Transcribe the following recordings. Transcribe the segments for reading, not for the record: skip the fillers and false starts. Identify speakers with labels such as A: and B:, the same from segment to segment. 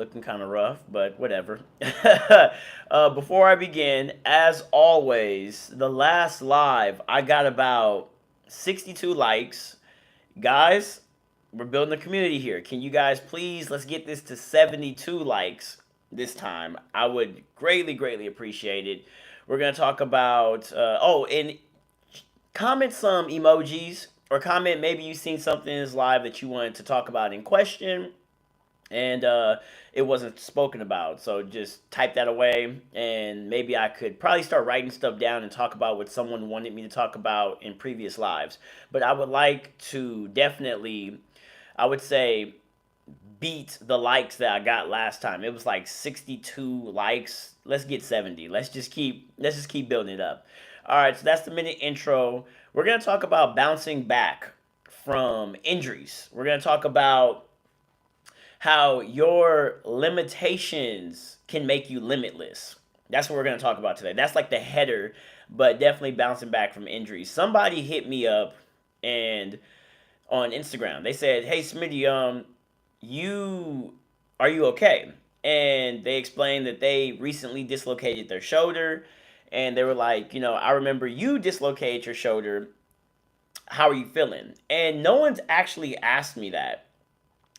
A: Looking kind of rough, but whatever. Before I begin, as always, the last live, I got about 62 likes. Guys, we're building a community here. Can you guys please, let's get this to 72 likes this time. I would greatly, greatly appreciate it. We're going to talk about, and comment some emojis or comment maybe you've seen something in this live that you wanted to talk about in question and it wasn't spoken about. So just type that away, and maybe I could probably start writing stuff down and talk about what someone wanted me to talk about in previous lives. But I would like to definitely, I would say, beat the likes that I got last time. It was like 62 likes. Let's get 70. Let's just keep building it up. All right, so that's the minute intro. We're gonna talk about bouncing back from injuries. We're gonna talk about how your limitations can make you limitless. That's what we're going to talk about today. That's like the header, but definitely bouncing back from injuries. Somebody hit me up and on Instagram. They said, "Hey Smitty, you are you okay?" And they explained that they recently dislocated their shoulder, and they were like, "I remember you dislocated your shoulder. How are you feeling?" And no one's actually asked me that.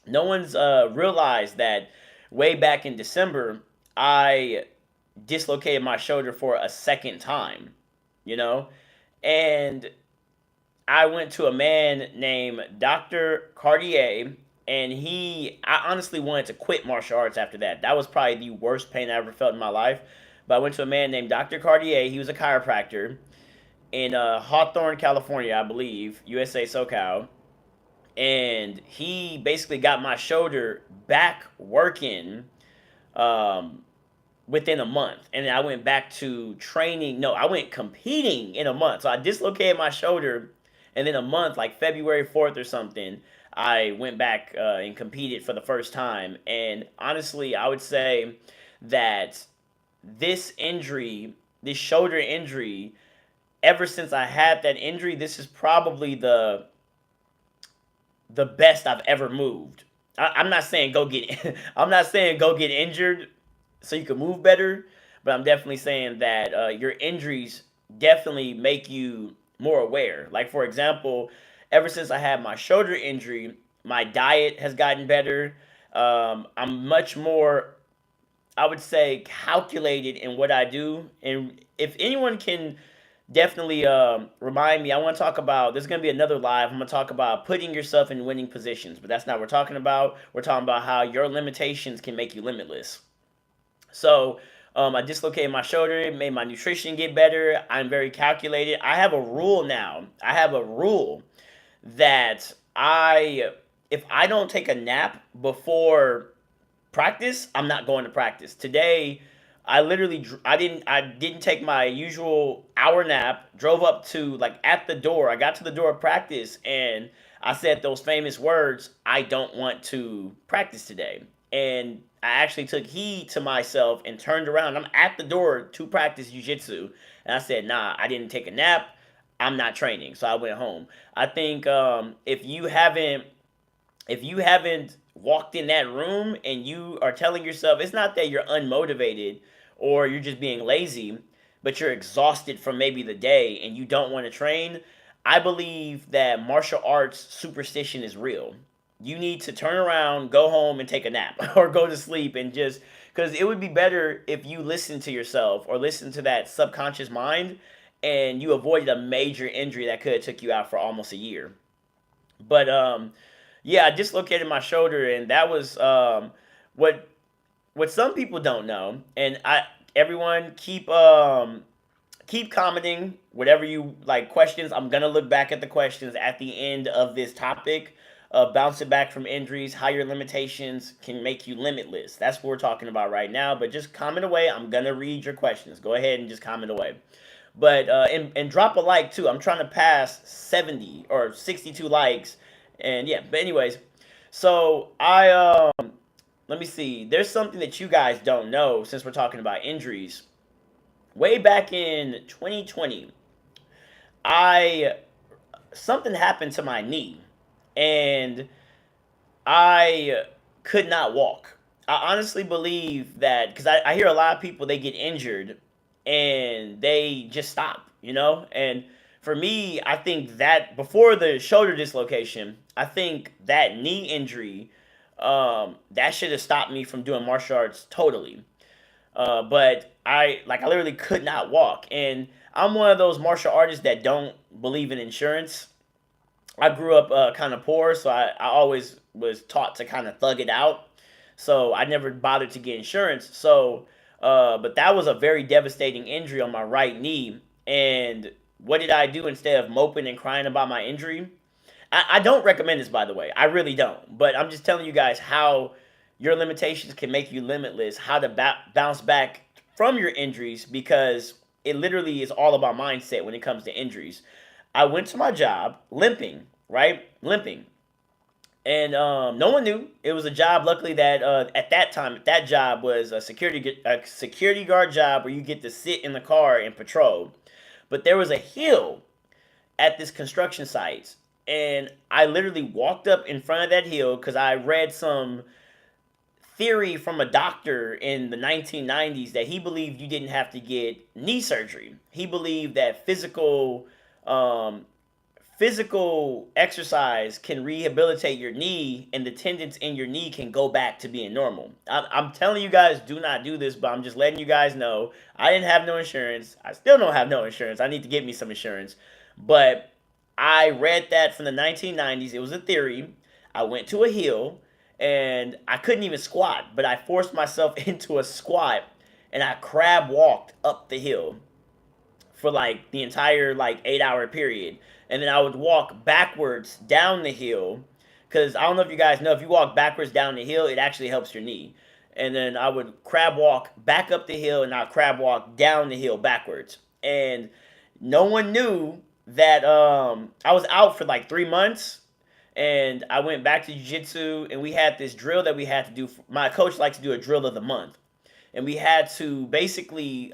A: No one's realized that way back in December, I dislocated my shoulder for a second time, you know? And I went to a man named Dr. Cartier, and I honestly wanted to quit martial arts after that. That was probably the worst pain I ever felt in my life. But I went to a man named Dr. Cartier. He was a chiropractor in Hawthorne, California, I believe, USA, SoCal, and he basically got my shoulder back working um, within a month. And then I went back to training. No, I went competing in a month. So I dislocated my shoulder, and then a month, like February 4th or something, I went back and competed for the first time. And honestly, I would say that this injury, this shoulder injury, ever since I had that injury, this is probably the best I've ever moved. I'm not saying go get I'm not saying go get injured so you can move better, but I'm definitely saying that your injuries definitely make you more aware. Like for example, ever since I had my shoulder injury, my diet has gotten better. I'm much more, I would say, calculated in what I do. And if anyone can definitely remind me, I want to talk about, there's going to be another live. I'm going to talk about putting yourself in winning positions, but that's not what we're talking about. We're talking about how your limitations can make you limitless. So I dislocated my shoulder, it made my nutrition get better. I'm very calculated. I have a rule now. I have a rule that if I don't take a nap before practice, I'm not going to practice. Today, I didn't take my usual hour nap, drove up to like at the door. I got to the door of practice and I said those famous words, "I don't want to practice today." And I actually took heed to myself and turned around. I'm at the door to practice jiu-jitsu and I said, "Nah, I didn't take a nap. I'm not training." So I went home. I think if you haven't walked in that room and you are telling yourself, it's not that you're unmotivated or you're just being lazy, but you're exhausted from maybe the day and you don't want to train, I believe that martial arts superstition is real. You need to turn around, go home, and take a nap or go to sleep and just, because it would be better if you listen to yourself or listen to that subconscious mind and you avoided a major injury that could have took you out for almost a year. But yeah, I dislocated my shoulder, and that was what some people don't know. And everyone keep commenting whatever you like questions. I'm gonna look back at the questions at the end of this topic of bouncing back from injuries, how your limitations can make you limitless. That's what we're talking about right now. But just comment away. I'm gonna read your questions. Go ahead and just comment away. But and drop a like too. I'm trying to pass 70 or 62 likes, and yeah. But anyways, so let me see. There's something that you guys don't know since we're talking about injuries. Way back in 2020, I something happened to my knee, and I could not walk. I honestly believe that because I hear a lot of people, they get injured and they just stop, you know? And for me, I think that before the shoulder dislocation, I think that knee injury, that should have stopped me from doing martial arts totally. But I literally could not walk. And I'm one of those martial artists that don't believe in insurance. I grew up kind of poor, so I always was taught to kind of thug it out. So I never bothered to get insurance. So, but that was a very devastating injury on my right knee. And what did I do instead of moping and crying about my injury? I don't recommend this, by the way. I really don't. But I'm just telling you guys how your limitations can make you limitless, how to bounce back from your injuries, because it literally is all about mindset when it comes to injuries. I went to my job limping, right? Limping. And no one knew it was a job. Luckily, that at that time, that job was a security guard job where you get to sit in the car and patrol. But there was a hill at this construction site, and I literally walked up in front of that hill because I read some theory from a doctor in the 1990s that he believed you didn't have to get knee surgery. He believed that um, physical exercise can rehabilitate your knee, and the tendons in your knee can go back to being normal. I'm telling you guys, do not do this, but I'm just letting you guys know I didn't have no insurance. I still don't have no insurance. I need to get me some insurance. But I read that from the 1990s. It was a theory. I went to a hill and I couldn't even squat, but I forced myself into a squat and I crab walked up the hill for like the entire like 8 hour period. And then I would walk backwards down the hill because I don't know if you guys know, if you walk backwards down the hill, it actually helps your knee. And then I would crab walk back up the hill and I'd crab walk down the hill backwards. And no one knew that I was out for like 3 months, and I went back to jiu-jitsu, and we had this drill that we had to do. My coach likes to do a drill of the month, and we had to basically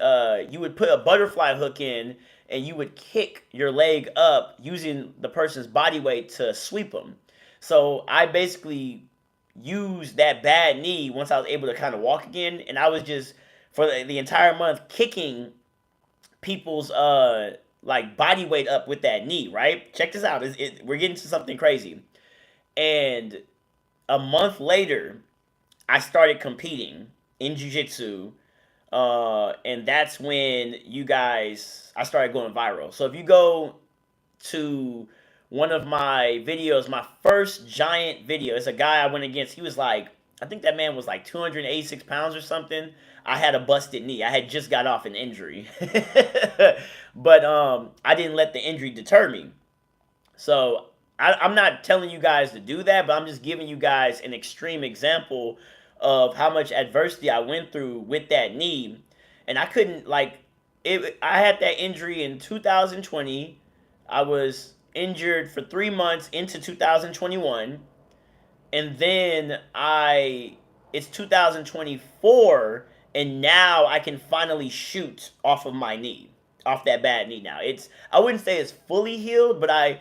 A: you would put a butterfly hook in and you would kick your leg up using the person's body weight to sweep them. So I basically used that bad knee once I was able to kind of walk again, and I was just for the entire month kicking people's like body weight up with that knee, right? Check this out. We're getting to something crazy. And a month later, I started competing in jiu-jitsu, and that's when I started going viral. So if you go to one of my videos, my first giant video, it's a guy I went against. He was like, I think that man was like 286 pounds or something. I had a busted knee. I had just got off an injury. But I didn't let the injury deter me. So I'm not telling you guys to do that, but I'm just giving you guys an extreme example of how much adversity I went through with that knee. And I couldn't like it. I had that injury in 2020. I was injured for 3 months into 2021, and then it's 2024, and now I can finally shoot off of my knee, off that bad knee now. I wouldn't say it's fully healed, but I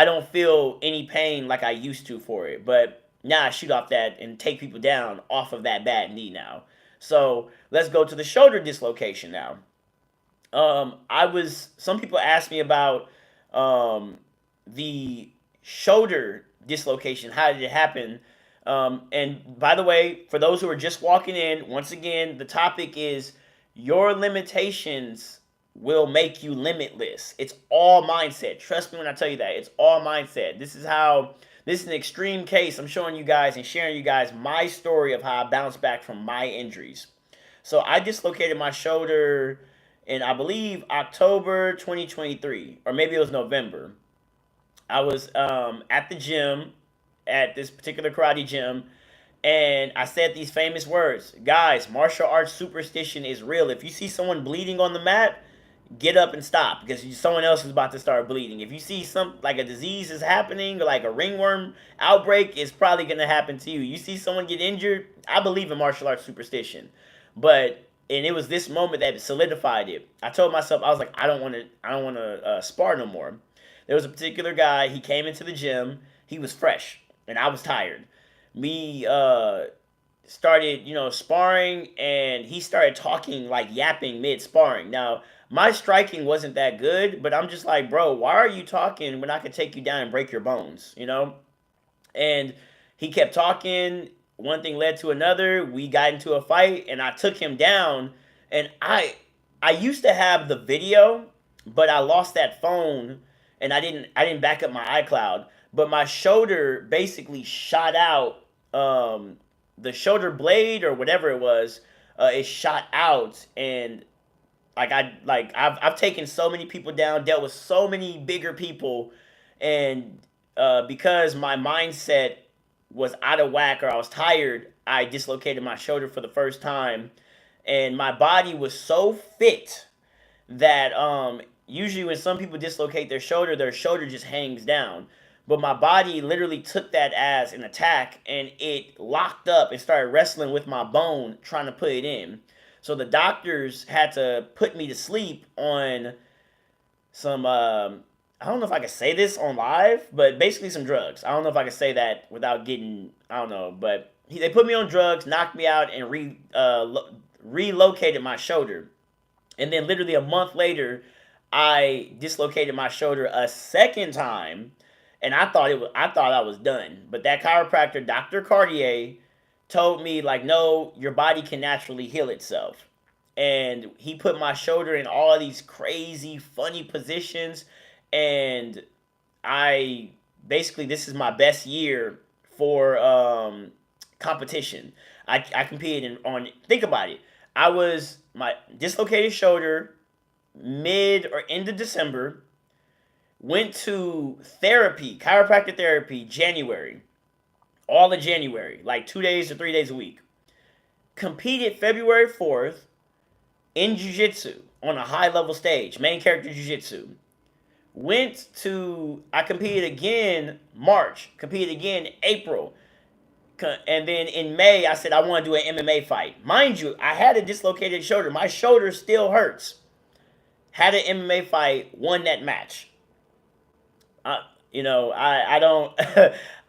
A: don't feel any pain like I used to for it. But now I shoot off that and take people down off of that bad knee now. So let's go to the shoulder dislocation now. Some people asked me about the shoulder dislocation. How did it happen? And by the way, for those who are just walking in, once again, the topic is your limitations will make you limitless. It's all mindset. Trust me when I tell you that. It's all mindset. This is an extreme case. I'm showing you guys and sharing you guys my story of how I bounced back from my injuries. So I dislocated my shoulder in, I believe, October 2023, or maybe it was November. I was at the gym, at this particular karate gym, and I said these famous words. Guys, martial arts superstition is real. If you see someone bleeding on the mat, get up and stop because someone else is about to start bleeding. If you see some like a disease is happening, or like a ringworm outbreak, it's probably gonna happen to you. You see someone get injured, I believe in martial arts superstition, and it was this moment that solidified it. I told myself, I was like, I don't want to spar no more. There was a particular guy. He came into the gym. He was fresh, and I was tired. Me started, sparring, and he started talking like yapping mid sparring. Now, my striking wasn't that good, but I'm just like, bro, why are you talking when I could take you down and break your bones, And he kept talking. One thing led to another. We got into a fight, and I took him down. And I used to have the video, but I lost that phone, and I didn't back up my iCloud. But my shoulder basically shot out. The shoulder blade or whatever it was, it shot out, and I've taken so many people down, dealt with so many bigger people, and because my mindset was out of whack or I was tired, I dislocated my shoulder for the first time, and my body was so fit that usually when some people dislocate their shoulder just hangs down. But my body literally took that as an attack, and it locked up and started wrestling with my bone, trying to put it in. So the doctors had to put me to sleep on some. I don't know if I can say this on live, but basically some drugs. I don't know if I can say that without getting. I don't know, but they put me on drugs, knocked me out, and relocated my shoulder. And then literally a month later, I dislocated my shoulder a second time, and I thought I was done. But that chiropractor, Dr. Cartier, told me like, no, your body can naturally heal itself. And he put my shoulder in all of these crazy, funny positions, and I basically this is my best year for competition. I competed on. Think about it. I was my dislocated shoulder mid or end of December. Went to therapy, chiropractic therapy, January, all of January, like 2 days or 3 days a week. Competed February 4th in Jiu-Jitsu on a high level stage, main character Jiu-Jitsu. I competed again March, competed again April, and then in May I said I want to do an MMA fight. Mind you, I had a dislocated shoulder. My shoulder still hurts. Had an MMA fight, won that match. I, I don't,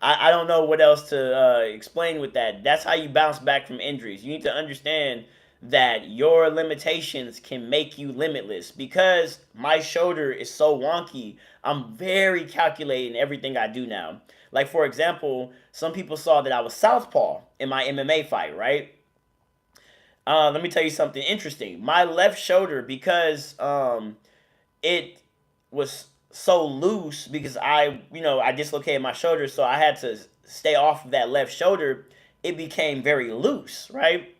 A: I don't know what else to explain with that. That's how you bounce back from injuries. You need to understand that your limitations can make you limitless. Because my shoulder is so wonky, I'm very calculating everything I do now. Like, for example, some people saw that I was southpaw in my MMA fight, right? Let me tell you something interesting. My left shoulder, because it was so loose because I dislocated my shoulder, so I had to stay off of that left shoulder. It became very loose, right?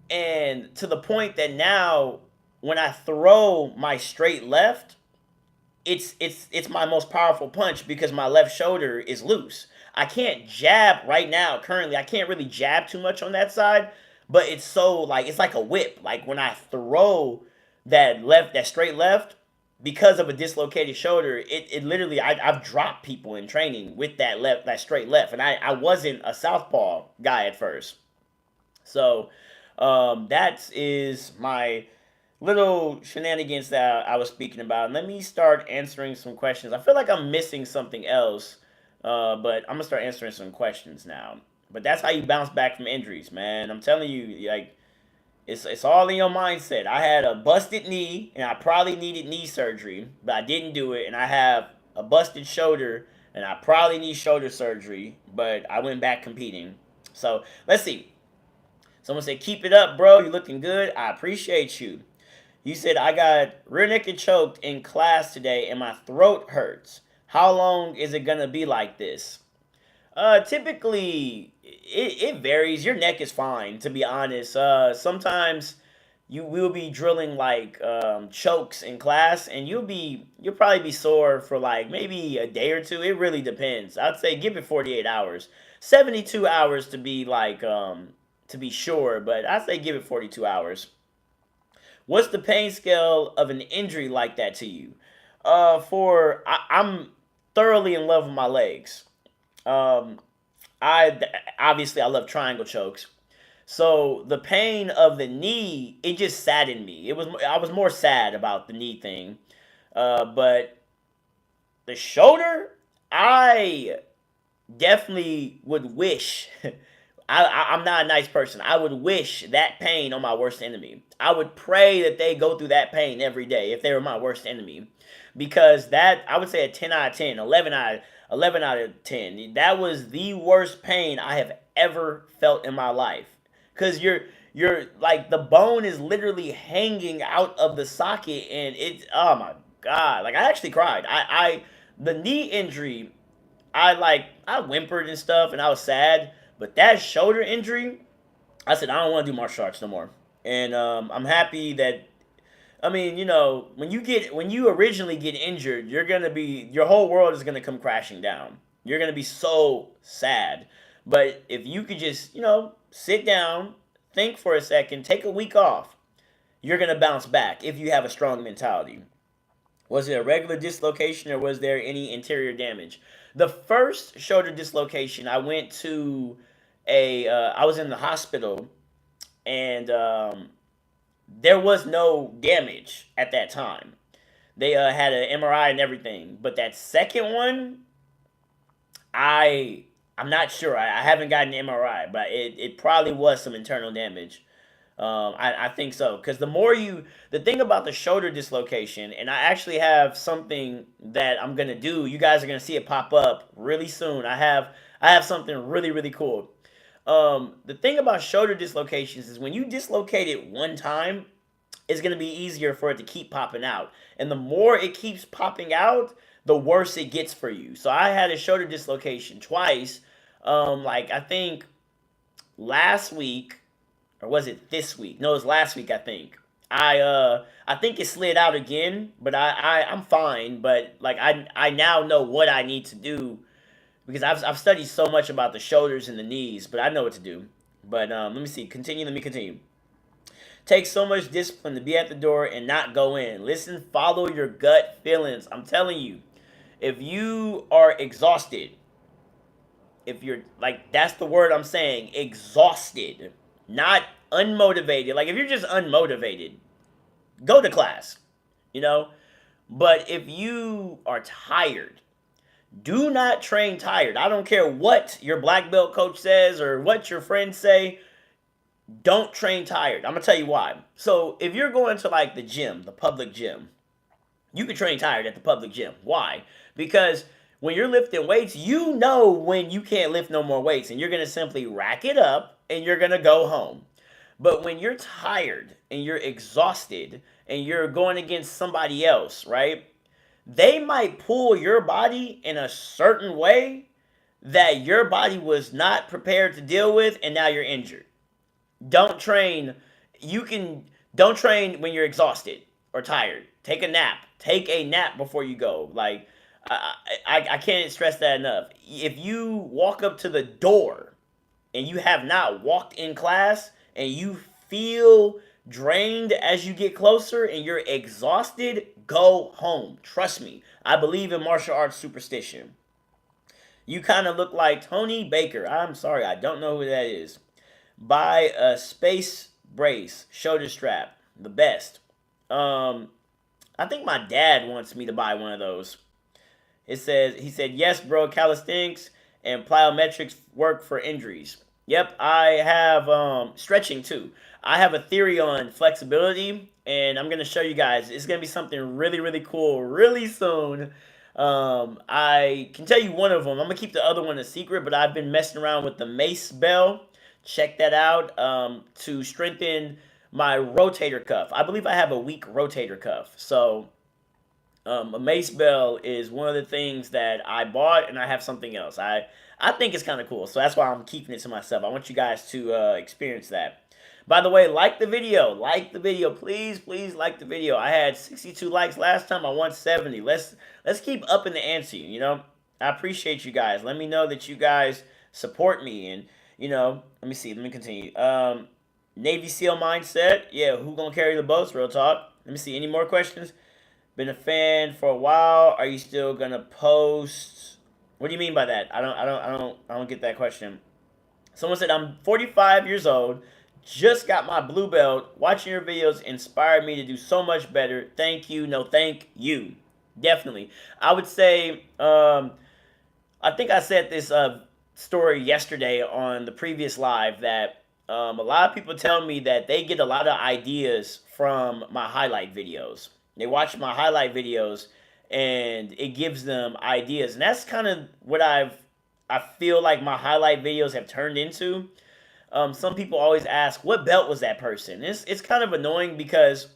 A: And to the point that now when I throw my straight left, it's my most powerful punch because my left shoulder is loose. I can't jab right now. Currently, I can't really jab too much on that side, but it's so like it's like a whip. Like when I throw that straight left, because of a dislocated shoulder, it literally I've dropped people in training with that straight left, and I wasn't a southpaw guy at first. So that is my little shenanigans that I was speaking about. Let me start answering some questions. I feel like I'm missing something else, but I'm gonna start answering some questions now. But that's how you bounce back from injuries, man. I'm telling you, like it's all in your mindset. I had a busted knee, and I probably needed knee surgery, but I didn't do it. And I have a busted shoulder, and I probably need shoulder surgery, but I went back competing. So let's see. Someone said, "Keep it up, bro. You're looking good. I appreciate you." You said, "I got rear naked choked in class today, and my throat hurts. How long is it gonna be like this?" Typically, it varies. Your neck is fine, to be honest. Sometimes you will be drilling like chokes in class, and you'll probably be sore for like maybe a day or two. It really depends. I'd say give it 48 hours, 72 hours to be like to be sure, but I'd say give it 42 hours. What's the pain scale of an injury like that to you? I'm thoroughly in love with my legs. Um, I obviously I love triangle chokes. So the pain of the knee, it just saddened me. I was more sad about the knee thing, but the shoulder, I definitely would wish. I'm not a nice person. I would wish that pain on my worst enemy. I would pray that they go through that pain every day if they were my worst enemy. Because that, I would say a 10 out of 10, 11 out of 10. That was the worst pain I have ever felt in my life. Because you're like, the bone is literally hanging out of the socket, and it's, oh my God. Like, I actually cried. The knee injury, I whimpered and stuff, and I was sad. But that shoulder injury, I said I don't want to do martial arts no more. And I'm happy that, I mean, when you originally get injured, your whole world is gonna come crashing down. You're gonna be so sad. But if you could just, sit down, think for a second, take a week off, you're gonna bounce back if you have a strong mentality. Was it a regular dislocation or was there any interior damage? The first shoulder dislocation, I was in the hospital, and there was no damage at that time. They had an MRI and everything, but that second one, I'm not sure. I haven't gotten an MRI, but it probably was some internal damage. I think so, because the thing about the shoulder dislocation, and I actually have something that I'm gonna do. You guys are gonna see it pop up really soon. I have something really really cool. The thing about shoulder dislocations is when you dislocate it one time, it's going to be easier for it to keep popping out. And the more it keeps popping out, the worse it gets for you. So I had a shoulder dislocation twice. Like, I think last week, or was it this week? No, it was last week, I think. I think it slid out again, but I'm fine. But like, I now know what I need to do, because I've studied so much about the shoulders and the knees, but I know what to do. But let me see. Let me continue. Takes so much discipline to be at the door and not go in. Listen, follow your gut feelings. I'm telling you, if you are exhausted, if you're like, that's the word I'm saying, exhausted, not unmotivated. Like, if you're just unmotivated, go to class, you know? But if you are tired, do not train tired. I don't care what your black belt coach says or what your friends say. Don't train tired. I'm gonna tell you why. So if you're going to like the gym, the public gym, you can train tired at the public gym. Why? Because when you're lifting weights, you know when you can't lift no more weights, and you're gonna simply rack it up and you're gonna go home. But when you're tired and you're exhausted and you're going against somebody else, right? They might pull your body in a certain way that your body was not prepared to deal with, and now you're injured. Don't train. You can don't train when you're exhausted or tired. Take a nap. Take a nap before you go. Like, I can't stress that enough. If you walk up to the door and you have not walked in class and you feel drained as you get closer and you're exhausted, go home. Trust me. I believe in martial arts superstition. You kind of look like Tony Baker. I'm sorry, I don't know who that is. Buy a space brace shoulder strap, the best. I think my dad wants me to buy one of those. He said, yes, bro, calisthenics and plyometrics work for injuries. Yep, I have stretching too. I have a theory on flexibility, and I'm gonna show you guys. It's gonna be something really, really cool really soon. I can tell you one of them. I'm gonna keep the other one a secret, but I've been messing around with the mace bell. Check that out, to strengthen my rotator cuff. I believe I have a weak rotator cuff. So a mace bell is one of the things that I bought, and I have something else. I think it's kind of cool, so that's why I'm keeping it to myself. I want you guys to experience that. By the way, like the video. Like the video. Please, please like the video. I had 62 likes last time. I want 70. Let's keep upping the ante, you know? I appreciate you guys. Let me know that you guys support me, and let me see. Let me continue. Navy SEAL mindset. Yeah, who gonna carry the boats? Real talk. Let me see. Any more questions? Been a fan for a while. Are you still gonna post? What do you mean by that? I don't get that question. Someone said I'm 45 years old. Just got my blue belt. Watching your videos inspired me to do so much better. Thank you. No, thank you. Definitely. I would say. I think I said this story yesterday on the previous live that a lot of people tell me that they get a lot of ideas from my highlight videos. They watch my highlight videos and it gives them ideas. And that's kind of what I feel like my highlight videos have turned into. Some people always ask, what belt was that person? It's kind of annoying because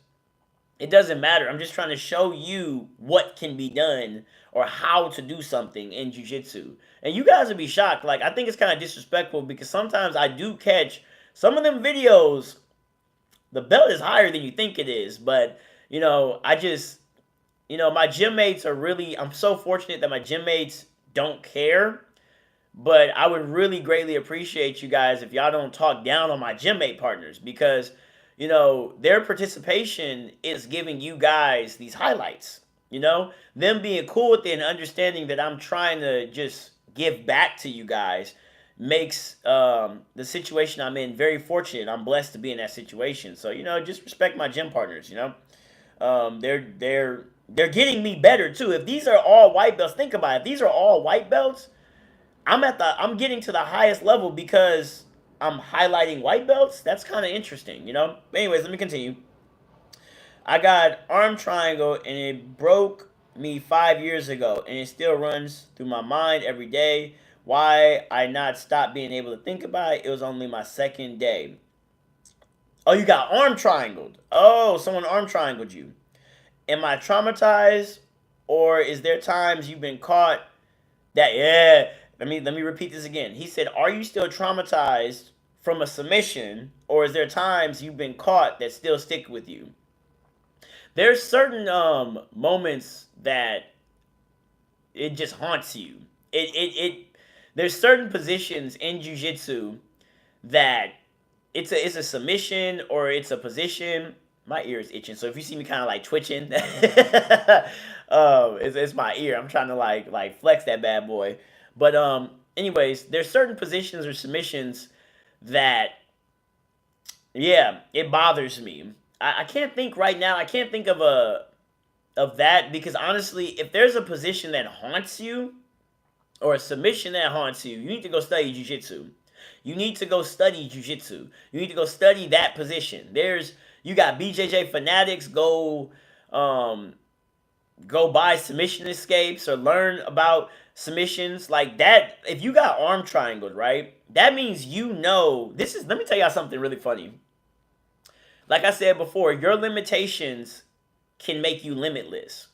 A: it doesn't matter. I'm just trying to show you what can be done or how to do something in jiu-jitsu. And you guys would be shocked. Like, I think it's kind of disrespectful because sometimes I do catch some of them videos, the belt is higher than you think it is. But, I just, my gym mates are really, I'm so fortunate that my gym mates don't care. But I would really greatly appreciate you guys if y'all don't talk down on my gym mate partners because their participation is giving you guys these highlights. Them being cool with it and understanding that I'm trying to just give back to you guys makes the situation I'm in very fortunate. I'm blessed to be in that situation. So just respect my gym partners. They're getting me better too. If these are all white belts, think about it. If these are all white belts, I'm getting to the highest level because I'm highlighting white belts. That's kind of interesting. But anyways, let me continue. I got arm triangle and it broke me 5 years ago and it still runs through my mind every day. Why I not stop being able to think about it? It was only my second day. Oh, you got arm triangled. Oh, someone arm triangled you. Am I traumatized or is there times you've been caught that let me repeat this again. He said, "Are you still traumatized from a submission, or is there times you've been caught that still stick with you?" There's certain moments that it just haunts you. It there's certain positions in jiu-jitsu that it's a submission or it's a position. My ear is itching, so if you see me kind of like twitching, it's my ear. I'm trying to like flex that bad boy. But anyways, there's certain positions or submissions that, yeah, it bothers me. I can't think right now. I can't think of that because honestly, if there's a position that haunts you or a submission that haunts you, you need to go study jiu-jitsu. You need to go study jiu-jitsu. You need to go study that position. You got BJJ fanatics. Go buy submission escapes or learn about submissions like that. If you got arm triangled, right, that means let me tell y'all something really funny. Like I said before, your limitations can make you limitless.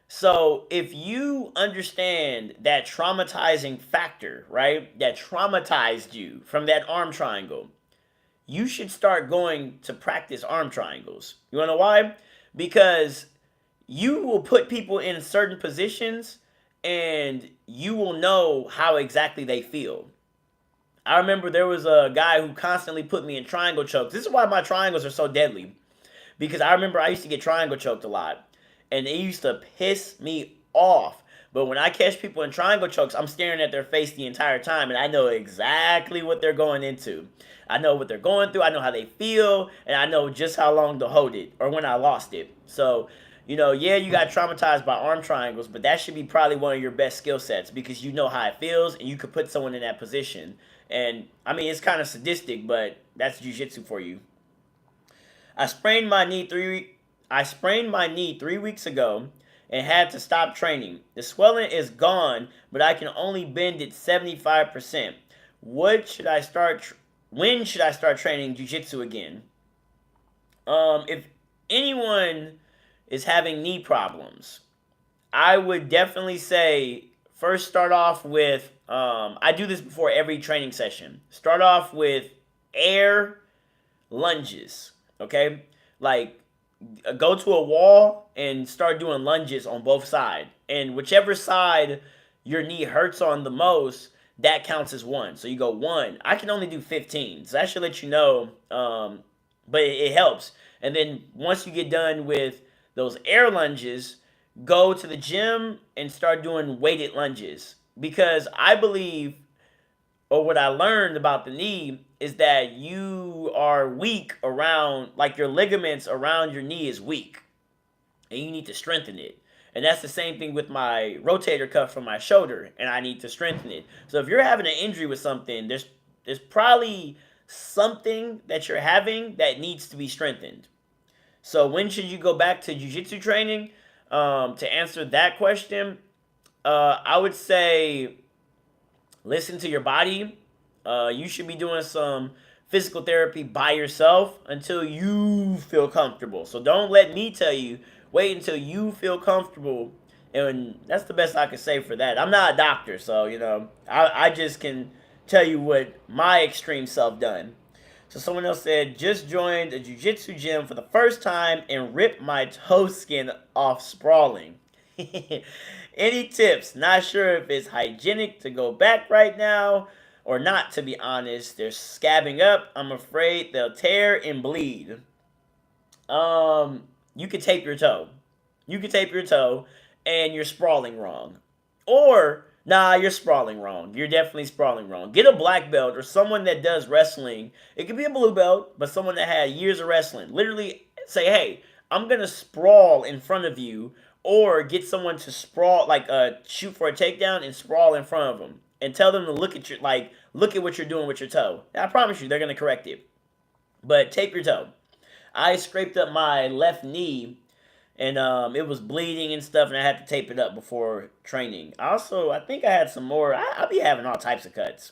A: So if you understand that traumatizing factor, right, that traumatized you from that arm triangle, you should start going to practice arm triangles. You wanna know why? Because you will put people in certain positions and you will know how exactly they feel. I remember there was a guy who constantly put me in triangle chokes. This is why my triangles are so deadly. Because I remember I used to get triangle choked a lot. And it used to piss me off. But when I catch people in triangle chokes, I'm staring at their face the entire time. And I know exactly what they're going into. I know what they're going through. I know how they feel. And I know just how long to hold it. Or when I lost it. So, you got traumatized by arm triangles. But that should be probably one of your best skill sets. Because you know how it feels. And you could put someone in that position. And, I mean, it's kind of sadistic. But that's jiu-jitsu for you. I sprained my knee 3 weeks ago and had to stop training. The swelling is gone, but I can only bend it 75%. When should I start training jiu-jitsu again? If anyone is having knee problems, I would definitely say first start off with, I do this before every training session. Start off with air lunges, okay? Like, go to a wall and start doing lunges on both sides. And whichever side your knee hurts on the most, that counts as one. So you go 1. I can only do 15. So that should let you know, but it helps. And then once you get done with those air lunges, go to the gym and start doing weighted lunges. Because I believe, or what I learned about the knee, is that you are weak around, like your ligaments around your knee is weak. And you need to strengthen it. And that's the same thing with my rotator cuff from my shoulder, and I need to strengthen it. So if you're having an injury with something, there's probably something that you're having that needs to be strengthened. So when should you go back to jiu-jitsu training? To answer that question, I would say listen to your body. You should be doing some physical therapy by yourself until you feel comfortable. So don't let me tell you. Wait until you feel comfortable. And that's the best I can say for that. I'm not a doctor, so, I just can tell you what my extreme self done. So someone else said, just joined a jiu-jitsu gym for the first time and ripped my toe skin off sprawling. Any tips? Not sure if it's hygienic to go back right now or not, to be honest. They're scabbing up. I'm afraid they'll tear and bleed. You could tape your toe. You could tape your toe and you're sprawling wrong. Or, nah, you're sprawling wrong. You're definitely sprawling wrong. Get a black belt or someone that does wrestling. It could be a blue belt, but someone that had years of wrestling. Literally say, hey, I'm going to sprawl in front of you, or get someone to sprawl, like shoot for a takedown and sprawl in front of them. And tell them to look at look at what you're doing with your toe. Now, I promise you, they're going to correct it. But tape your toe. I scraped up my left knee, and it was bleeding and stuff, and I had to tape it up before training. Also, I think I had some more. I'll be having all types of cuts.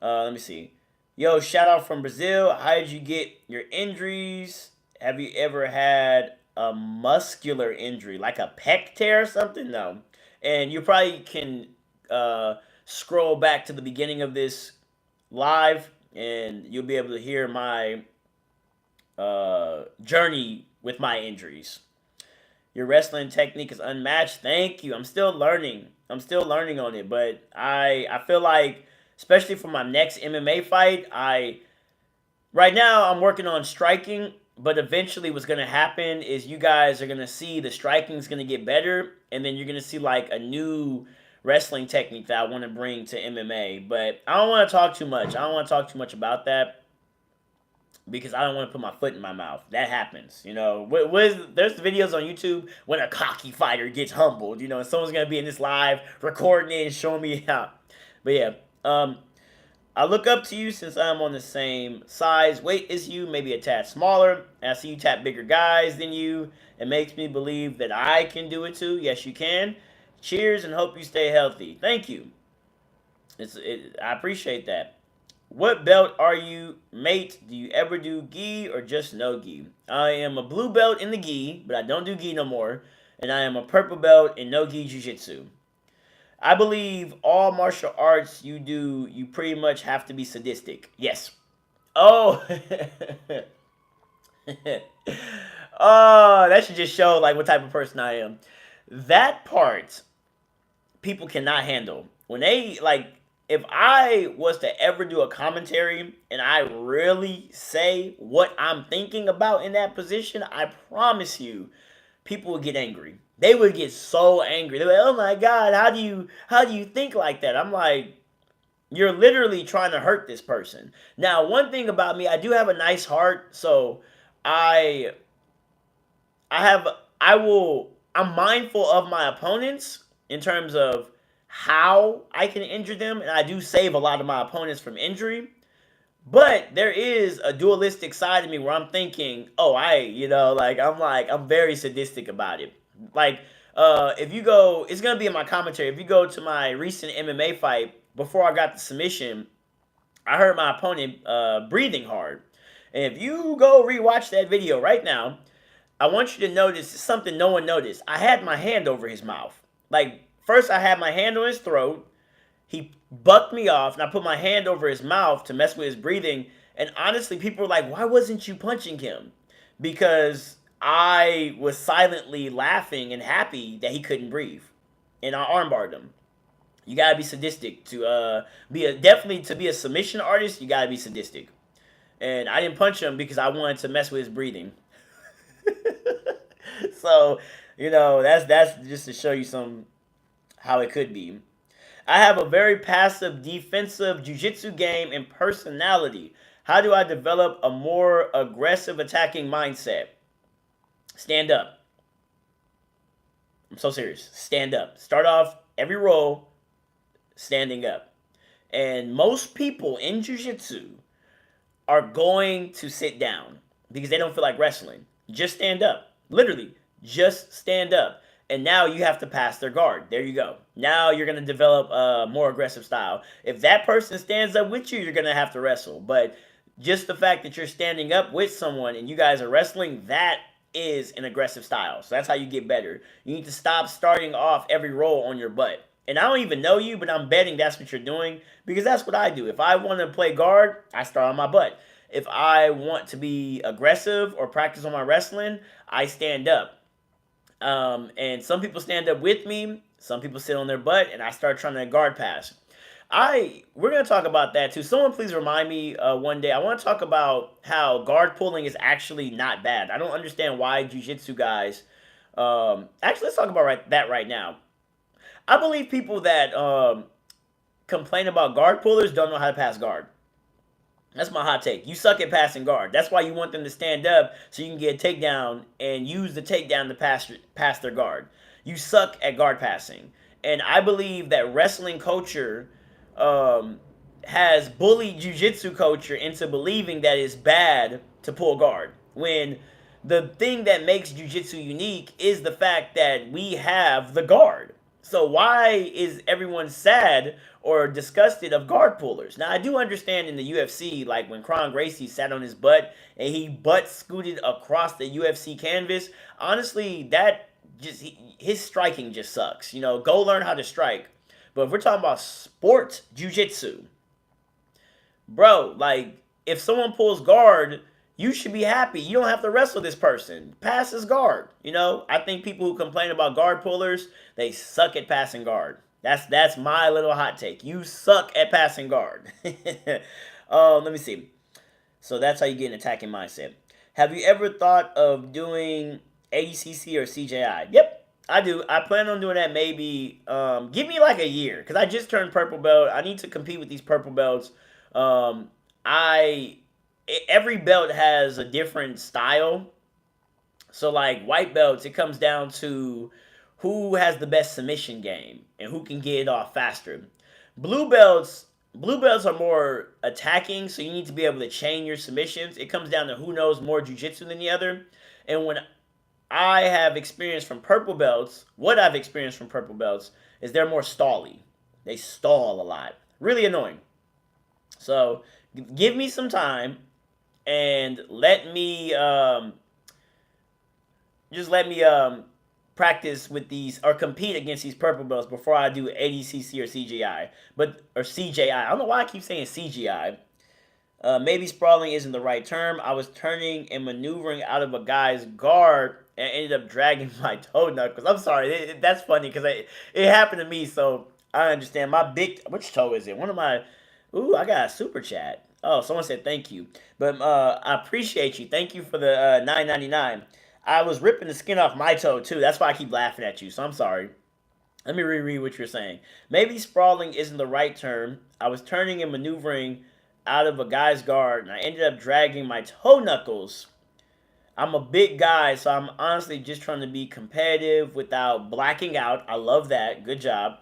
A: Let me see. Yo, shout out from Brazil. How did you get your injuries? Have you ever had a muscular injury, like a pec tear or something? No. And you probably can scroll back to the beginning of this live, and you'll be able to hear my journey with my injuries. Your wrestling technique is unmatched. Thank you. I'm still learning. I'm still learning on it, but I feel like, especially for my next MMA fight, right now I'm working on striking, but eventually what's going to happen is you guys are going to see the striking's going to get better, and then you're going to see like a new wrestling technique that I want to bring to MMA. But I don't want to talk too much. I don't want to talk too much about that, because I don't want to put my foot in my mouth. That happens, there's videos on YouTube when a cocky fighter gets humbled, and someone's going to be in this live recording it and showing me how. But yeah, I look up to you since I'm on the same size, weight as you, maybe a tad smaller. And I see you tap bigger guys than you. It makes me believe that I can do it too. Yes, you can. Cheers, and hope you stay healthy. Thank you. I appreciate that. What belt are you, mate? Do you ever do gi or just no gi? I am a blue belt in the gi, but I don't do gi no more. And I am a purple belt in no gi jiu-jitsu. I believe all martial arts you do, you pretty much have to be sadistic. Yes. Oh. Oh, that should just show like what type of person I am. That part, people cannot handle. When they, if I was to ever do a commentary and I really say what I'm thinking about in that position, I promise you, people would get angry. They would get so angry. They're like, "Oh my God, how do you think like that?" I'm like, you're literally trying to hurt this person. Now, one thing about me, I do have a nice heart, so I I'm mindful of my opponents in terms of how I can injure them, and I do save a lot of my opponents from injury. But there is a dualistic side of me where I'm thinking, oh, I'm very sadistic about it. Like, if you go, it's gonna be in my commentary. If you go to my recent MMA fight, before I got the submission, I heard my opponent breathing hard. And if you go rewatch that video right now, I want you to notice something no one noticed. I had my hand over his mouth. Like, first I had my hand on his throat. He bucked me off, and I put my hand over his mouth to mess with his breathing. And honestly, people were like, why wasn't you punching him? Because I was silently laughing and happy that he couldn't breathe. And I armbarred him. You gotta be sadistic to be a submission artist. You gotta be sadistic. And I didn't punch him because I wanted to mess with his breathing. So, that's just to show you how it could be. I have a very passive defensive jiu-jitsu game and personality. How do I develop a more aggressive attacking mindset? Stand up. I'm so serious. Stand up. Start off every roll standing up. And most people in jiu-jitsu are going to sit down because they don't feel like wrestling. Just stand up. Literally, just stand up. And now you have to pass their guard. There you go. Now you're going to develop a more aggressive style. If that person stands up with you, you're going to have to wrestle. But just the fact that you're standing up with someone and you guys are wrestling, that is an aggressive style. So that's how you get better. You need to stop starting off every roll on your butt. And I don't even know you, but I'm betting that's what you're doing because that's what I do. If I want to play guard, I start on my butt. If I want to be aggressive or practice on my wrestling, I stand up. And some people stand up with me, some people sit on their butt, and I start trying to guard pass. We're gonna talk about that too. Someone please remind me one day. I want to talk about how guard pulling is actually not bad. I don't understand why jiu-jitsu guys. Actually, let's talk about that right now. I believe people that complain about guard pullers don't know how to pass guard. That's my hot take. You suck at passing guard. That's why you want them to stand up so you can get a takedown and use the takedown to pass their guard. You suck at guard passing. And I believe that wrestling culture has bullied jiu-jitsu culture into believing that it's bad to pull guard. When the thing that makes jiu-jitsu unique is the fact that we have the guard. So why is everyone sad or disgusted of guard pullers? Now I do understand in the UFC, like when Kron Gracie sat on his butt and he butt scooted across the UFC canvas. Honestly, that just his striking just sucks. You know, go learn how to strike. But if we're talking about sports jiu-jitsu, bro, like if someone pulls guard, you should be happy. You don't have to wrestle this person. Pass his guard. You know, I think people who complain about guard pullers, they suck at passing guard. That's my little hot take. You suck at passing guard. Let me see. So that's how you get an attacking mindset. Have you ever thought of doing ADCC or CJI? Yep, I do. I plan on doing that maybe. Give me like a year because I just turned purple belt. I need to compete with these purple belts. I every belt has a different style. So like white belts, it comes down to who has the best submission game and who can get it off faster. Blue belts, blue belts are more attacking, so you need to be able to chain your submissions. It comes down to who knows more jiu-jitsu than the other. And when I have experience from purple belts, what I've experienced from purple belts is they're more stally. They stall a lot. Really annoying. So give me some time and let me just let me practice with these or compete against these purple belts before I do ADCC or CGI, or CJI. I don't know why I keep saying CGI. Maybe sprawling isn't the right term. I was turning and maneuvering out of a guy's guard and ended up dragging my toe knuckles. I'm sorry, that's funny because it happened to me, so I understand. My big, which toe is it? One of my, ooh, I got a super chat. Oh, someone said thank you, but I appreciate you. Thank you for the $9.99. I was ripping the skin off my toe too. That's why I keep laughing at you. So I'm sorry. Let me reread what you're saying. Maybe sprawling isn't the right term. I was turning and maneuvering out of a guy's guard, and I ended up dragging my toe knuckles. I'm a big guy, so I'm honestly just trying to be competitive without blacking out. I love that. Good job.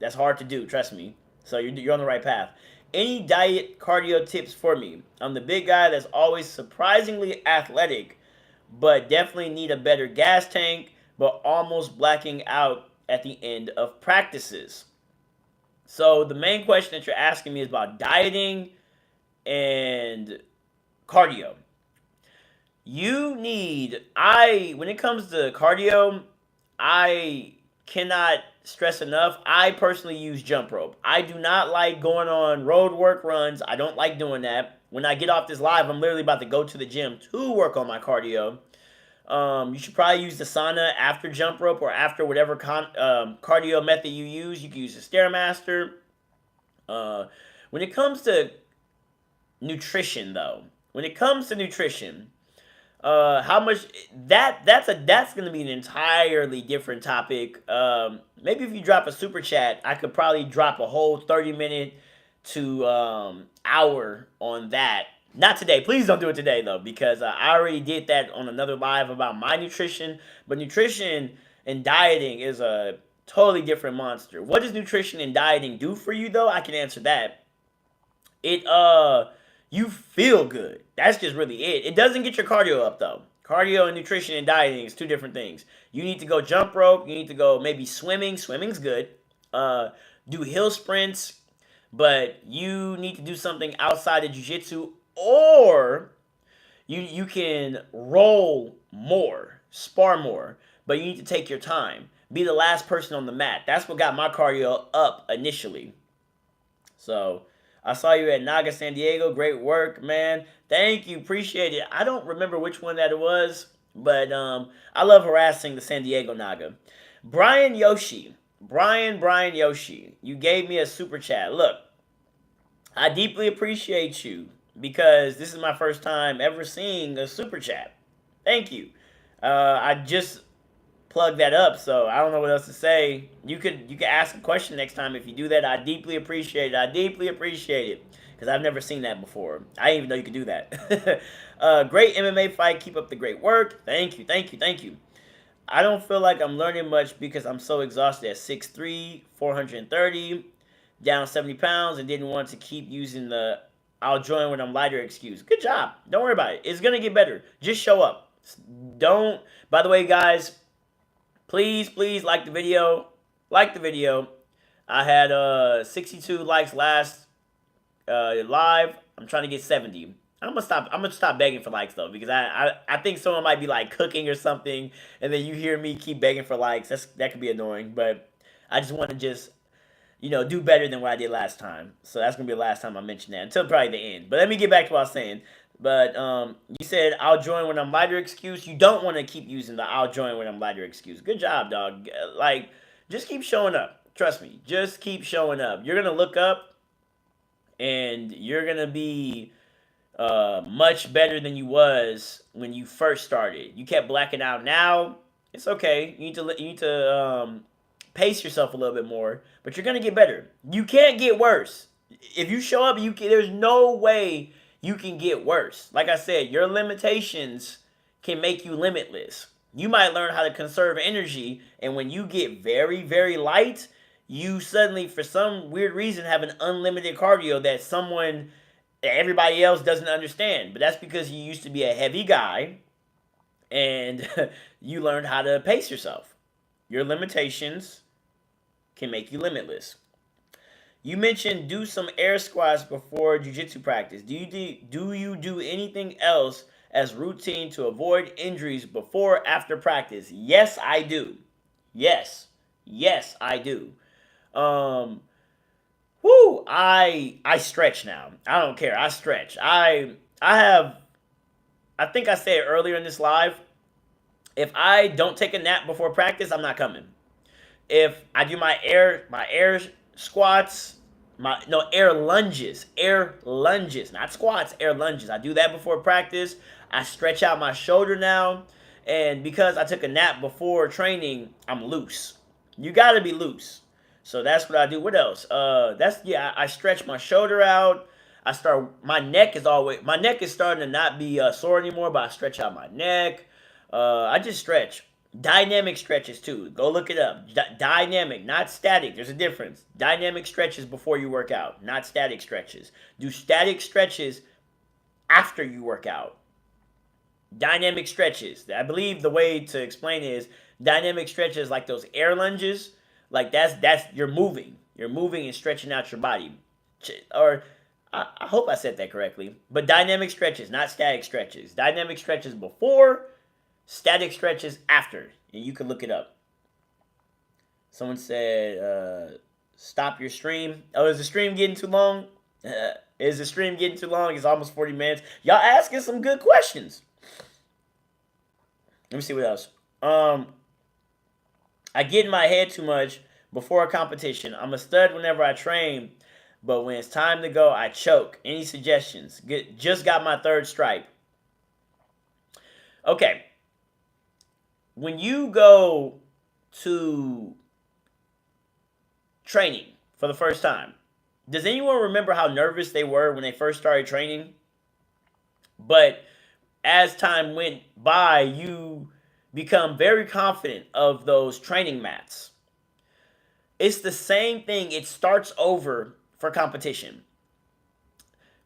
A: That's hard to do, trust me. So you're on the right path. Any diet cardio tips for me? I'm the big guy that's always surprisingly athletic, but definitely need a better gas tank, but almost blacking out at the end of practices. So the main question that you're asking me is about dieting and cardio. When it comes to cardio, I cannot stress enough. I personally use jump rope. I do not like going on road work runs. I don't like doing that. When I get off this live, I'm literally about to go to the gym to work on my cardio. You should probably use the sauna after jump rope or after whatever cardio method you use. You can use the Stairmaster. When it comes to nutrition, though, how much that's going to be an entirely different topic. Maybe if you drop a super chat, I could probably drop a whole 30-minute to hour on that. Not today. Please don't do it today, though, because I already did that on another live about my nutrition. But nutrition and dieting is a totally different monster. What does nutrition and dieting do for you though? I can answer that. It you feel good. That's just really it. It doesn't get your cardio up though. Cardio and nutrition and dieting is two different things. You need to go jump rope. You need to go maybe swimming. Swimming's good. Do hill sprints, but you need to do something outside of jiu-jitsu, or you can roll more, spar more, but you need to take your time. Be the last person on the mat. That's what got my cardio up initially. So I saw you at Naga San Diego. Great work, man. Thank you. Appreciate it. I don't remember which one that it was, but I love harassing the San Diego Naga. Brian Yoshi. Brian Yoshi. You gave me a super chat. Look, I deeply appreciate you because this is my first time ever seeing a super chat. Thank you. I just plug that up. So I don't know what else to say. You could ask a question next time if you do that. I deeply appreciate it. I deeply appreciate it because I've never seen that before. I didn't even know you could do that. Great MMA fight. Keep up the great work. Thank you. Thank you. Thank you. I don't feel like I'm learning much because I'm so exhausted at 6'3", 430, down 70 pounds, and didn't want to keep using the "I'll join when I'm lighter" excuse. Good job. Don't worry about it. It's gonna get better. Just show up. Don't. By the way, guys, please like the video. Like the video. I had 62 likes last live. I'm trying to get 70. I'm gonna stop begging for likes though, because I think someone might be like cooking or something, and then you hear me keep begging for likes. That could be annoying. But I just want to do better than what I did last time. So that's gonna be the last time I mention that until probably the end. But let me get back to what I was saying. But you said "I'll join when I'm lighter" excuse. You don't want to keep using the "I'll join when I'm lighter" excuse. Good job, dog. Like, just keep showing up. Trust me. Just keep showing up. You're gonna look up, and you're gonna be much better than you was when you first started. You kept blacking out. Now it's okay. You need to pace yourself a little bit more, but you're gonna get better. You can't get worse. If you show up, there's no way you can get worse. Like I said, your limitations can make you limitless. You might learn how to conserve energy, and when you get very, very light, you suddenly, for some weird reason, have an unlimited cardio that everybody else doesn't understand. But that's because you used to be a heavy guy, and you learned how to pace yourself. Your limitations can make you limitless. You mentioned do some air squats before jiu-jitsu practice. Do you do anything else as routine to avoid injuries before after practice? Yes, I do. Yes. Yes, I do. Um I stretch now. I don't care. I stretch. I think I said earlier in this live, if I don't take a nap before practice, I'm not coming. If I do my air squats, my no air lunges, not squats, air lunges. I do that before practice. I stretch out my shoulder now, and because I took a nap before training, I'm loose. You got to be loose. So that's what I do. What else? I stretch my shoulder out. My neck is starting to not be sore anymore, but I stretch out my neck. I just stretch. Dynamic stretches too. Go look it up. Dynamic, not static. There's a difference. Dynamic stretches before you work out, not static stretches. Do static stretches after you work out. Dynamic stretches. I believe the way to explain it is dynamic stretches like those air lunges. Like that's you're moving. You're moving and stretching out your body. Or I hope I said that correctly. But dynamic stretches, not static stretches. Dynamic stretches before, static stretches after. And you can look it up. Someone said, stop your stream. Oh, is the stream getting too long? Is the stream getting too long? It's almost 40 minutes. Y'all asking some good questions. Let me see what else. I get in my head too much before a competition. I'm a stud whenever I train, but when it's time to go, I choke. Any suggestions? Just got my third stripe. Okay. When you go to training for the first time, does anyone remember how nervous they were when they first started training? But as time went by, you become very confident of those training mats. It's the same thing. It starts over for competition.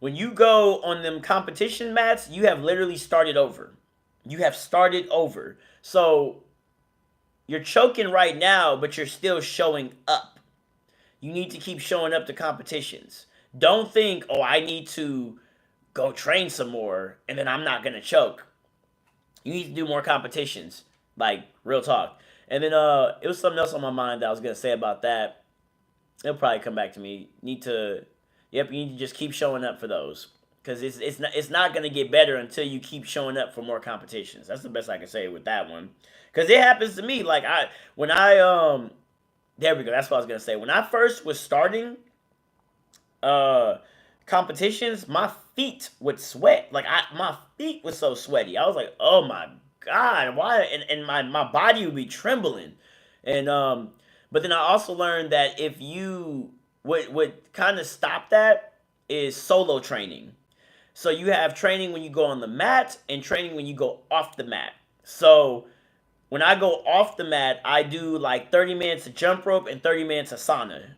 A: When you go on them competition mats, you have literally started over. You have started over. So you're choking right now, but you're still showing up. You need to keep showing up to competitions. Don't think, oh, I need to go train some more and then I'm not going to choke. You need to do more competitions. Like, real talk. And then it was something else on my mind that I was going to say about that. It'll probably come back to me. You need to just keep showing up for those. Because it's not going to get better until you keep showing up for more competitions. That's the best I can say with that one. Because it happens to me. Like, there we go. That's what I was going to say. When I first was starting uh, competitions, my feet would sweat. Like, my feet was so sweaty. I was like, oh my God, why? And my body would be trembling. And, but then I also learned that if you would kind of stop that is solo training. So you have training when you go on the mat and training when you go off the mat. So when I go off the mat, I do like 30 minutes of jump rope and 30 minutes of sauna.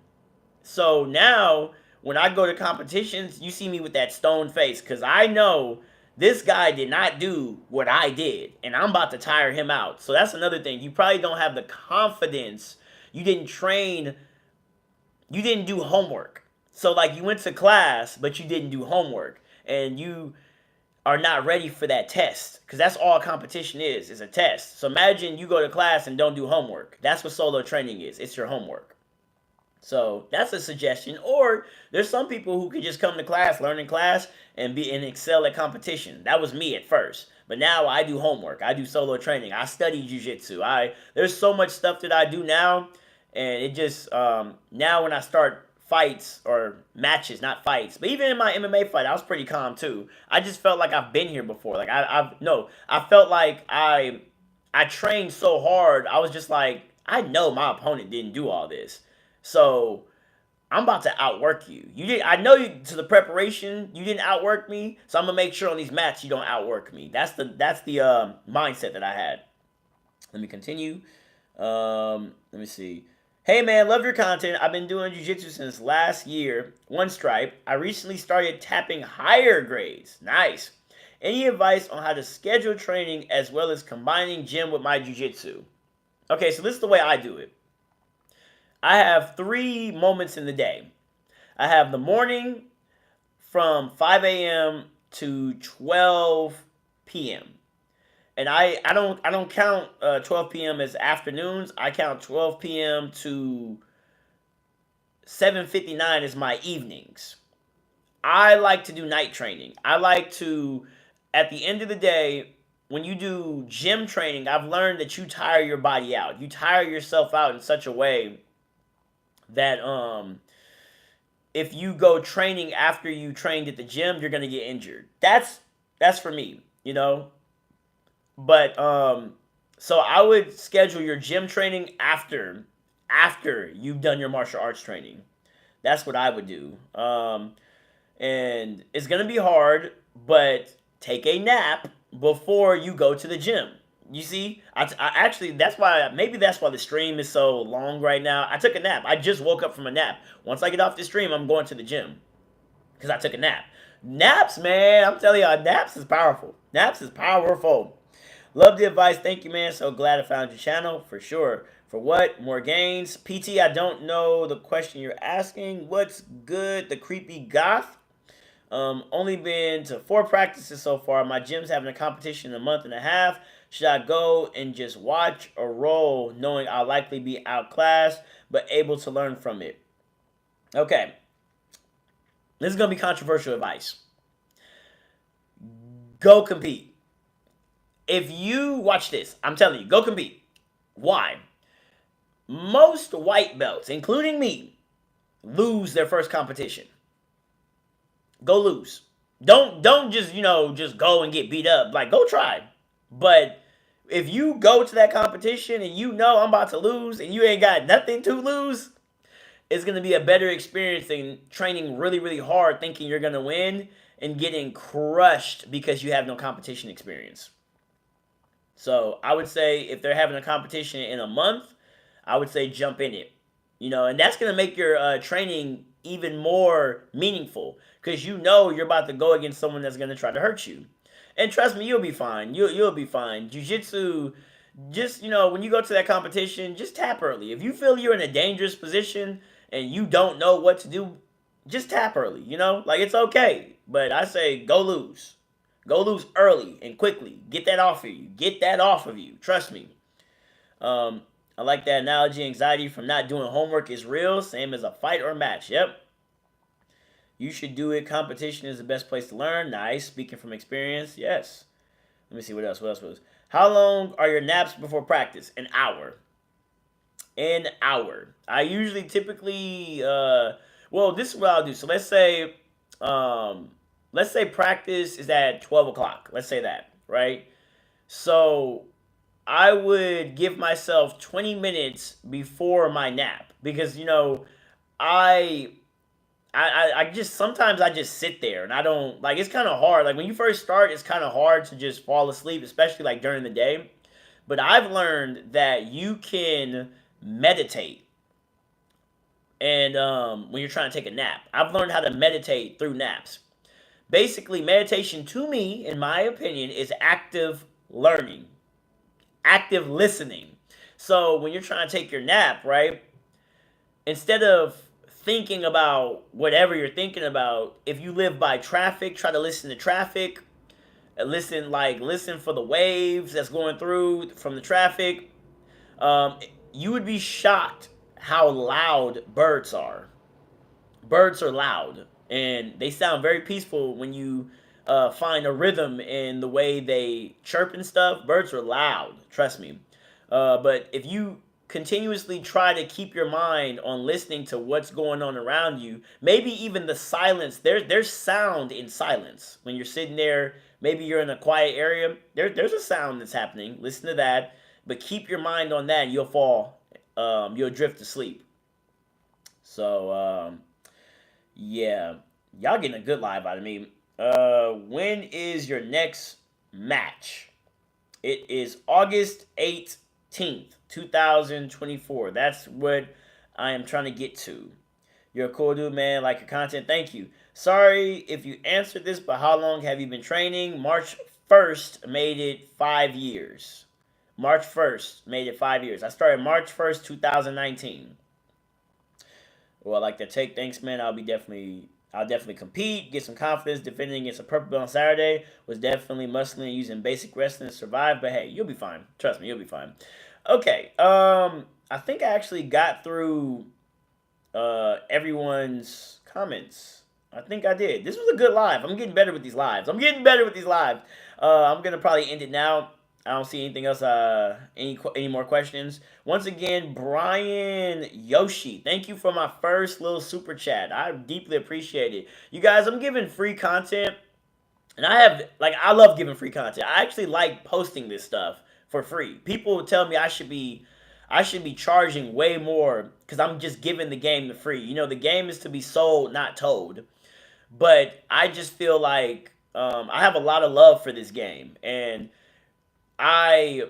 A: So now when I go to competitions, you see me with that stone face because I know this guy did not do what I did, and I'm about to tire him out. So that's another thing. You probably don't have the confidence. You didn't train. You didn't do homework. So like you went to class, but you didn't do homework, and you are not ready for that test because that's all competition is a test. So imagine you go to class and don't do homework. That's what solo training is. It's your homework. So that's a suggestion. Or there's some people who could just come to class, learn in class, and excel at competition. That was me at first. But now I do homework. I do solo training. I study jiu-jitsu. There's so much stuff that I do now, and it just now when I start fights or matches, not fights, but even in my MMA fight, I was pretty calm too. I just felt like I've been here before. Like I felt like I trained so hard. I was just like, I know my opponent didn't do all this. So I'm about to outwork you. You did. I know you to the preparation. You didn't outwork me, so I'm gonna make sure on these mats you don't outwork me. That's the mindset that I had. Let me continue. Let me see. Hey man, love your content. I've been doing jiu-jitsu since last year. One stripe. I recently started tapping higher grades. Nice. Any advice on how to schedule training as well as combining gym with my jiu-jitsu? Okay, so this is the way I do it. I have 3 moments in the day. I have the morning from 5 a.m. to 12 p.m. And I don't count 12 p.m. as afternoons. I count 12 p.m. to 7:59 as my evenings. I like to do night training. I like to, at the end of the day, when you do gym training, I've learned that you tire your body out. You tire yourself out in such a way that if you go training after you trained at the gym, you're gonna get injured. That's for me, you know. But so I would schedule your gym training after you've done your martial arts training. That's what I would do. And it's gonna be hard, but take a nap before you go to the gym. You see, I actually maybe that's why the stream is so long right now. I took a nap. I just woke up from a nap. Once I get off the stream, I'm going to the gym because I took a nap. Naps, man, I'm telling y'all, naps is powerful. Naps is powerful. Love the advice. Thank you, man. So glad I found your channel for sure. For what? More gains? PT, I don't know the question you're asking. What's good? The creepy goth? Only been to 4 practices so far. My gym's having a competition in a month and a half. Should I go and just watch or roll knowing I'll likely be outclassed but able to learn from it? Okay. This is going to be controversial advice. Go compete. If you watch this, I'm telling you, go compete. Why? Most white belts, including me, lose their first competition. Go lose. Don't just, just go and get beat up. Like, go try. But if you go to that competition and you know I'm about to lose and you ain't got nothing to lose, it's going to be a better experience than training really, really hard thinking you're going to win and getting crushed because you have no competition experience. So I would say if they're having a competition in a month, I would say jump in it. And that's gonna make your training even more meaningful because you're about to go against someone that's gonna try to hurt you. And trust me, you'll be fine. You'll be fine. Jiu-Jitsu, just when you go to that competition, just tap early. If you feel you're in a dangerous position and you don't know what to do, just tap early. Like it's okay. But I say go lose. Go lose early and quickly. Get that off of you. Get that off of you. Trust me. Um, I like that analogy. Anxiety from not doing homework is real, same as a fight or match. Yep. You should do it. Competition is the best place to learn. Nice. Speaking from experience. Yes. Let me see what else. What else was? How long are your naps before practice? An hour. An hour. I usually typically well, this is what I'll do. So let's say practice is at 12 o'clock. Let's say that, right? So I would give myself 20 minutes before my nap because I I just sometimes I just sit there and I don't like it's kind of hard. Like when you first start, it's kind of hard to just fall asleep, especially like during the day. But I've learned that you can meditate and when you're trying to take a nap. I've learned how to meditate through naps. Basically, meditation to me, in my opinion, is active learning, active listening. So when you're trying to take your nap, right? Instead of thinking about whatever you're thinking about, if you live by traffic, try to listen to traffic. Listen for the waves that's going through from the traffic. Um, you would be shocked how loud birds are. Birds are loud and they sound very peaceful when you find a rhythm in the way they chirp and stuff. Birds are loud, trust me. But if you continuously try to keep your mind on listening to what's going on around you, maybe even the silence, there's sound in silence. When you're sitting there, maybe you're in a quiet area, there's a sound that's happening. Listen to that, but keep your mind on that and you'll drift to sleep. So, yeah, y'all getting a good live out of me. When is your next match? It is August 18th, 2024. That's what I am trying to get to. You're a cool dude, man. Like your content. Thank you. Sorry if you answered this, but how long have you been training? March 1st made it 5 years. March 1st made it 5 years. I started March 1st, 2019. Well, I like that take. Thanks, man. I'll definitely compete, get some confidence. Defending against a purple belt on Saturday was definitely muscling using basic wrestling to survive. But hey, you'll be fine. Trust me, you'll be fine. Okay. I think I actually got through everyone's comments. I think I did. This was a good live. I'm getting better with these lives. I'm gonna probably end it now. I don't see anything else. Any more questions? Once again, Brian Yoshi, thank you for my first little super chat. I deeply appreciate it. You guys, I'm giving free content, and I love giving free content. I actually like posting this stuff for free. People tell me I should be charging way more because I'm just giving the game the free. The game is to be sold, not told. But I just feel like I have a lot of love for this game, and I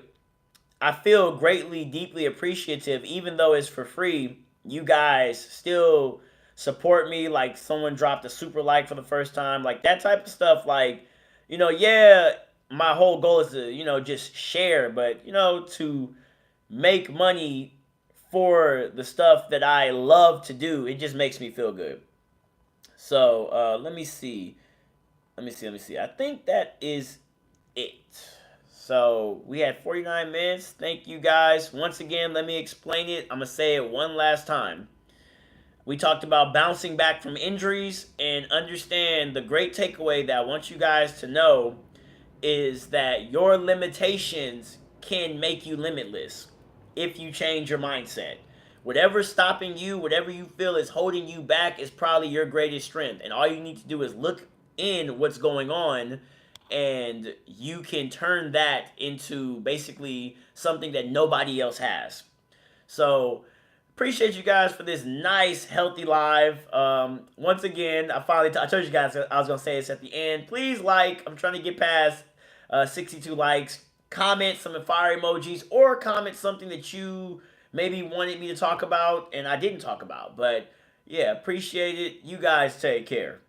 A: I feel greatly, deeply appreciative, even though it's for free. You guys still support me. Like someone dropped a super like for the first time, like that type of stuff. Like, yeah, my whole goal is to, just share, but to make money for the stuff that I love to do, it just makes me feel good. So let me see. I think that is it. So we had 49 minutes. Thank you guys. Once again, let me explain it. I'm going to say it one last time. We talked about bouncing back from injuries, and understand the great takeaway that I want you guys to know is that your limitations can make you limitless if you change your mindset. Whatever's stopping you, whatever you feel is holding you back is probably your greatest strength. And all you need to do is look in what's going on, and you can turn that into basically something that nobody else has. So appreciate you guys for this nice, healthy live. Once again, I told you guys I was going to say this at the end. Please like. I'm trying to get past 62 likes. comment some fire emojis or comment something that you maybe wanted me to talk about and I didn't talk about. But yeah, appreciate it. You guys take care.